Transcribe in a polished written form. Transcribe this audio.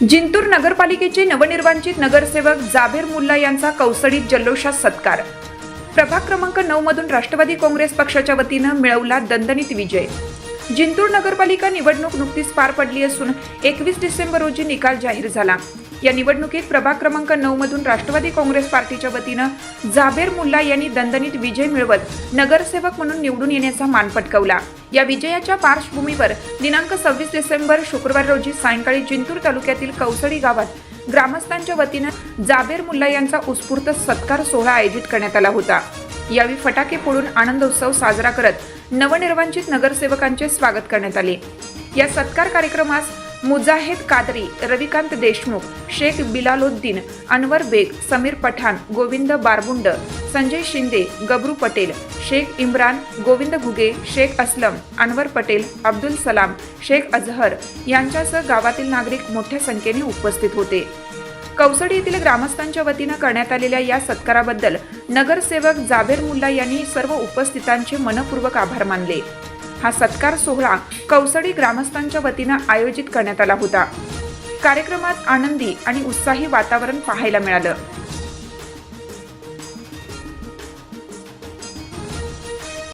जिंतूर नगरपालिकेचे नवनिर्वाचित नगरसेवक जाबेर मुल्ला यांचा कौसडीत जल्लोषात सत्कार। प्रभाग क्रमांक 9 मधून राष्ट्रवादी काँग्रेस पक्षाच्या वतीनं मिळवला दणदणीत विजय। जिंतूर नगरपालिका निवडणूक नुकतीच पार पडली असून 21 डिसेंबर रोजी निकाल जाहीर झाला। या निवडणुकीत प्रभाग क्रमांक 9 मधून राष्ट्रवादी काँग्रेस पार्टीच्या वतीनं जाबेर मुल्ला यांनी दणदणीत विजय मिळवत नगरसेवक म्हणून निवडून येण्याचा मान पटकावला। या विजयाच्या पार्श्वभूमीवर दिनांक 26 डिसेंबर शुक्रवार रोजी सायंकाळी जिंतूर तालुक्यातील कौसडी गावात ग्रामस्थांच्या वतीनं जाबेर मुल्ला यांचा उत्स्फूर्त सत्कार सोहळा आयोजित करण्यात आला होता। यावेळी फटाके फोडून आनंदोत्सव साजरा करत नवनिर्वाचित नगरसेवकांचे स्वागत करण्यात आले। या सत्कार कार्यक्रमास मुजाहिद कादरी, रविकांत देशमुख, शेख बिलालुद्दीन, अनवर बेग, समीर पठाण, गोविंद बारबुंड, संजय शिंदे, गबरू पटेल, शेख इम्रान, गोविंद घुगे, शेख असलम, अनवर पटेल, अब्दुल सलाम, शेख अजहर यांच्यासह गावातील नागरिक मोठ्या संख्येने उपस्थित होते। कौसडी येथील ग्रामस्थांच्या वतीनं करण्यात आलेल्या या सत्काराबद्दल नगरसेवक जाबेर मुल्ला यांनी सर्व उपस्थितांचे मनपूर्वक आभार मानले। हा सत्कार सोहळा कौसडी ग्रामस्थांच्या वतीनं आयोजित करण्यात आला होता। कार्यक्रमात आनंदी आणि उत्साही वातावरण पाहायला मिळालं।